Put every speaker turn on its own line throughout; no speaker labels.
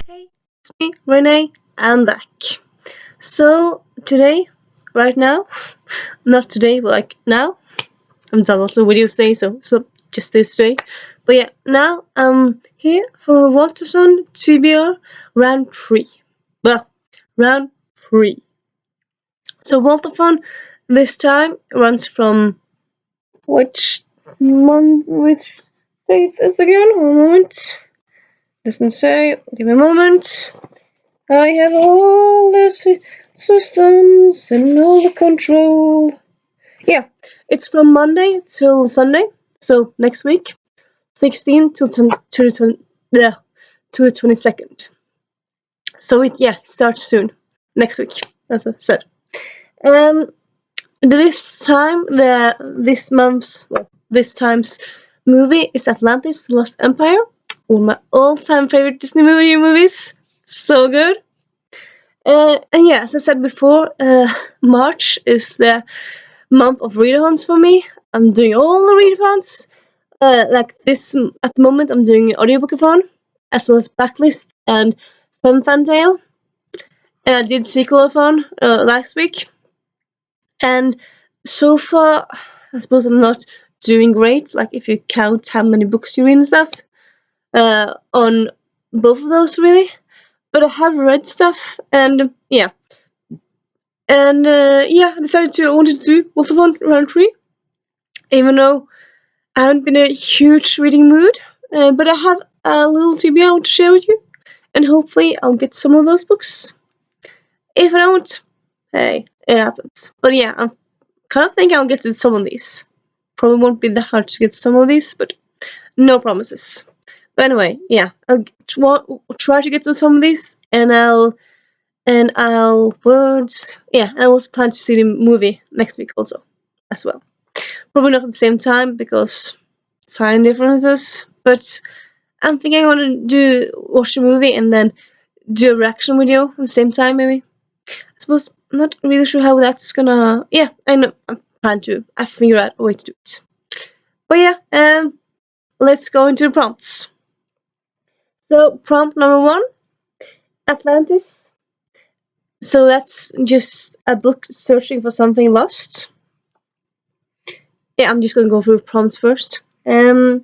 Hey, it's me, Renee. I'm back. So today, right now, not today, but like now, I'm done lots of videos today, so just this day. But yeah, now I'm here for Vaultathon TBR round 3. Well, round 3. So Vaultathon this time runs from which month, which date is again? One moment. Doesn't say. Give me a moment. I have all the systems and all the control. Yeah, it's from Monday till Sunday, so next week, 16 to the 22nd. So it starts soon, next week, as I said. This time this time's movie is Atlantis: The Lost Empire, one of my all-time favorite Disney movies. So good. And yeah, as I said before, March is the month of readathons for me. I'm doing all the readathons. Like this, at the moment, I'm doing audiobookathon, as well as backlist and Tale. And I did sequelathon last week. And so far, I suppose I'm not doing great, like if you count how many books you read and stuff, on both of those, really. But I have read stuff, and yeah. And I decided I wanted to do Vaultathon round 3, even though I haven't been in a huge reading mood. But I have a little TBR I want to share with you, and hopefully I'll get some of those books. If I don't, hey, it happens. But yeah, I kind of think I'll get to some of these. Probably won't be that hard to get some of these, but no promises. But anyway, yeah, I'll try to get to some of these, and I'll I also plan to see the movie next week also, as well. Probably not at the same time because time differences, but I'm thinking I'm gonna watch the movie and then do a reaction video at the same time, maybe. I suppose I'm not really sure how that's gonna. Yeah, I know. I plan to. I figure out a way to do it. But yeah, let's go into the prompts. So prompt number 1, Atlantis. So that's just a book searching for something lost. Yeah, I'm just gonna go through prompts first. The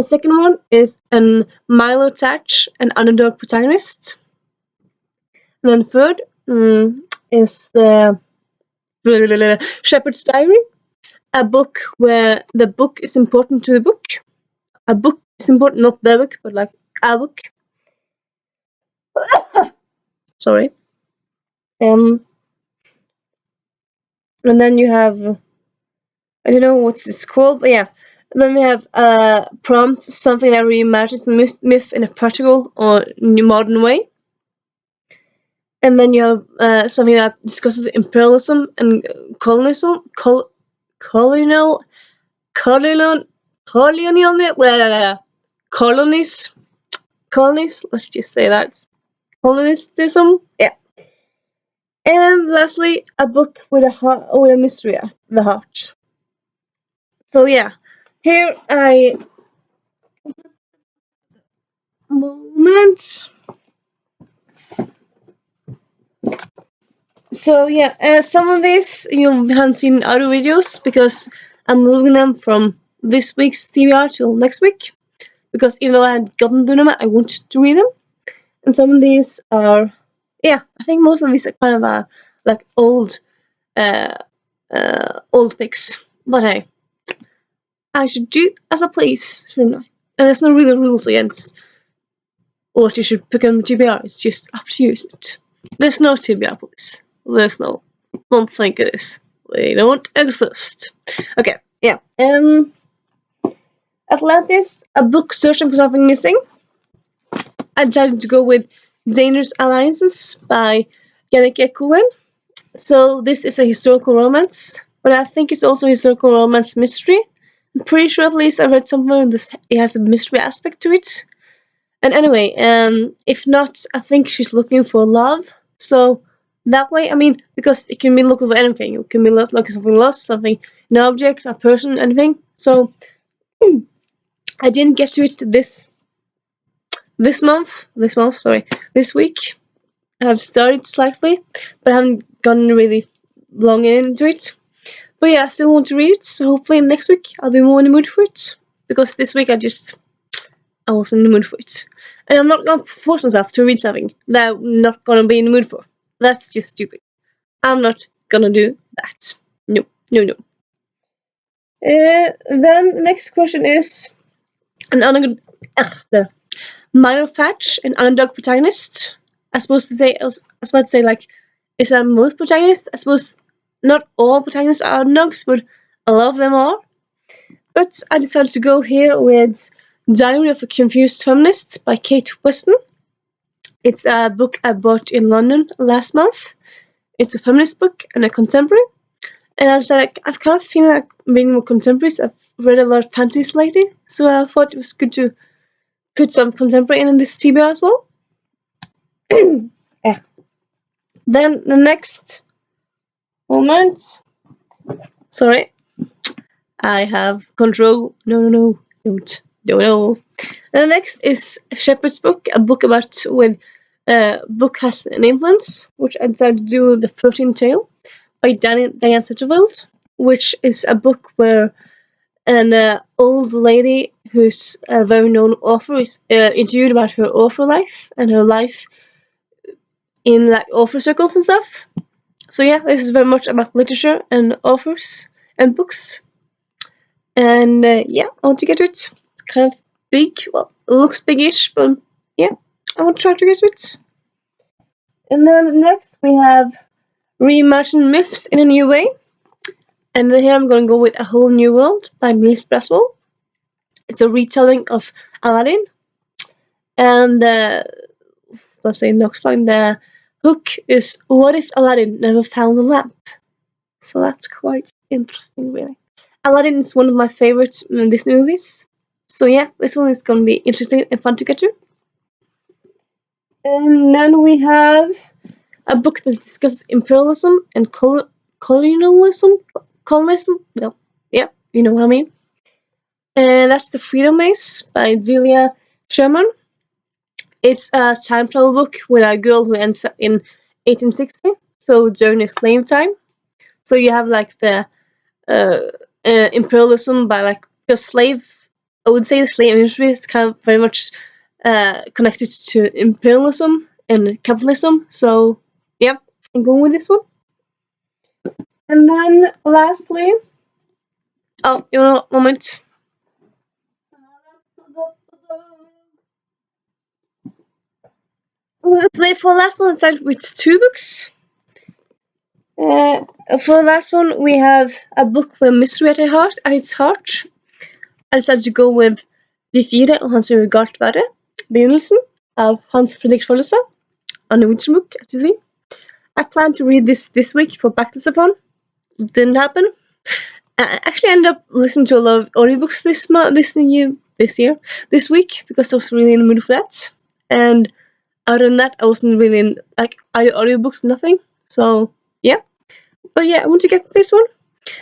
second one is an Milo Thatch, an underdog protagonist. And then third is the Shepherd's Diary, a book where the book is important to the book. A book is important, not the book, but like a book. Sorry. And then you have, I don't know what it's called, but yeah. Then they have a prompt, something that reimagines the myth in a practical or new modern way. And then you have something that discusses imperialism and colonialism, colonial, colonies. Let's just say that colonialism. Yeah. And lastly, a book with a mystery at the heart. So yeah, here I moment. So yeah, some of these you haven't seen in other videos because I'm moving them from this week's TBR till next week. Because even though I had gotten to them, I wanted to read them. And some of these are, I think most of these are kind of like old picks. But hey, I should do as I please, shouldn't I? And there's no real rules against what you should pick on TBR. It's just up to you, isn't it? There's no TBR police. There's no. Don't think it is. They don't exist. Okay, yeah. Atlantis, a book searching for something missing. I decided to go with Dangerous Alliances by Yannick Cohen. So this is a historical romance, but I think it's also a historical romance mystery. I'm pretty sure, at least I read somewhere, it has a mystery aspect to it. And anyway, if not, I think she's looking for love. So that way, I mean, because it can be looking for anything. It can be looking for something lost, something, an object, a person, anything. So I didn't get to it this this week, I've started slightly, but I haven't gone really long into it. But yeah, I still want to read it, so hopefully next week I'll be more in the mood for it. Because this week I wasn't in the mood for it. And I'm not gonna force myself to read something that I'm not gonna be in the mood for. That's just stupid. I'm not gonna do that. No, no, no. Then the next question is the Milo Thatch, an underdog protagonist. I was about to say like, is that most protagonists? I suppose not all protagonists are underdogs, but a lot of them are. But I decided to go here with Diary of a Confused Feminist by Kate Weston. It's a book I bought in London last month. It's a feminist book and a contemporary. And I was like, I've kind of feeling like reading more contemporaries. I've read a lot of fantasies lately, so I thought it was good to put some contemporary in this TBR as well. Yeah. Then the next moment. Sorry. I have control. No, don't. No. The next is Shepherd's Book, a book about when book has an influence, which I decided to do The 13th Tale by Diane Satterfield, which is a book where an old lady who's a very known author is interviewed about her author life and her life in like author circles and stuff. So yeah, this is very much about literature and authors and books. And yeah, I want to get to it. It's kind of big. Well, it looks big-ish, but yeah, I want to try to get to it. And then next we have Reimagine Myths in a New Way. And then here I'm going to go with A Whole New World by Mills Braswell. It's a retelling of Aladdin. And let's say next line, the hook is, what if Aladdin never found the lamp? So that's quite interesting, really. Aladdin is one of my favorite Disney movies. So yeah, this one is going to be interesting and fun to get to. And then we have a book that discusses imperialism and colonialism. Well, yeah, you know what I mean. And that's The Freedom Maze by Delia Sherman. It's a time travel book with a girl who ends up in 1860, so during the slave time. So you have like the imperialism by like the slave. I would say the slave industry is kind of very much connected to imperialism and capitalism. So yeah, I'm going with this one. And then lastly, you know, moment. For the last one, I started with two books. For the last one, we have a book with mystery at its heart. I decided to go with De Fire og Hans Gartvære, Begynnelsen of Hans Fredrik Follestad, a Norwegian book, as you see. I planned to read this week for Vaultathon. Didn't happen. I actually ended up listening to a lot of audiobooks this week, because I was really in the mood for that. And other than that, I wasn't really in like audiobooks, nothing. So yeah. But yeah, I want to get this one.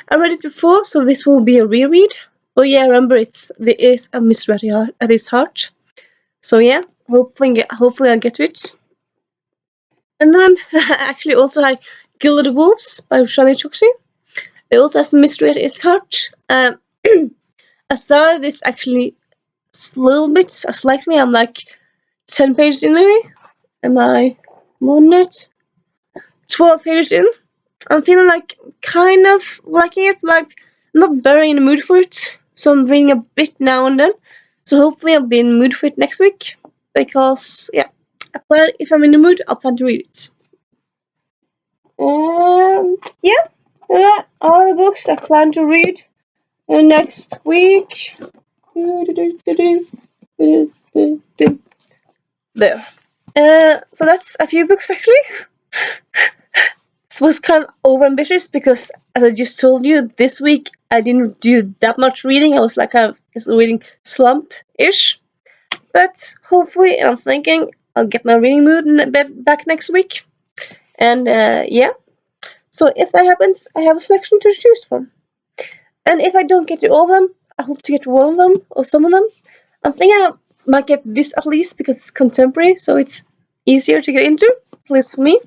I read it before, so this will be a reread. But yeah, remember there is a mystery at its heart. So yeah, hopefully I'll get to it. And then actually also I Gilded the Wolves by Shani Choksi. It also has a mystery at its heart. I started this actually a little bit, slightly. I'm like 10 pages in maybe. Am I more than that? 12 pages in. I'm feeling like kind of liking it, like not very in the mood for it. So I'm reading a bit now and then. So hopefully I'll be in the mood for it next week. Because yeah, if I'm in the mood, I'll plan to read it. Yeah, all the books I plan to read next week. There. So that's a few books actually. This was kind of overambitious because, as I just told you, this week I didn't do that much reading. I was like kind of a reading slump-ish. But hopefully, and I'm thinking, I'll get my reading mood back next week. And yeah. So if that happens, I have a selection to choose from. And if I don't get to all of them, I hope to get to one of them or some of them. I'm thinking might get this at least because it's contemporary, so it's easier to get into, at least for me.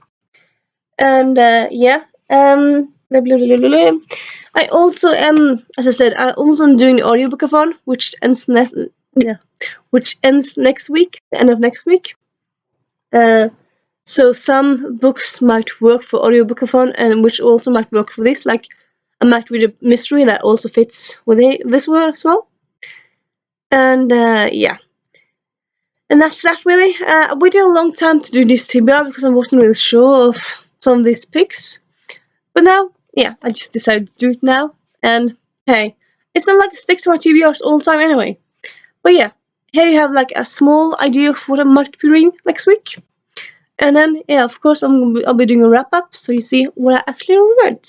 And yeah, blah, blah, blah, blah, blah. I also am, as I said, I also am doing the audiobookathon, which ends next week, the end of next week. So some books might work for audiobookathon, and which also might work for this. Like, I might read a mystery that also fits with this one as well. And yeah. And that's that really. I waited a long time to do this TBR because I wasn't really sure of some of these picks. But now, yeah, I just decided to do it now. And hey, it's not like I stick to my TBRs all the time anyway. But yeah, here you have like a small idea of what I might be reading next week. And then, yeah, of course, I'll be doing a wrap up so you see what I actually read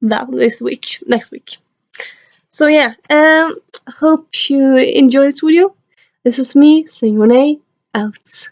next week. So yeah, hope you enjoyed this video. This is me saying Renee out.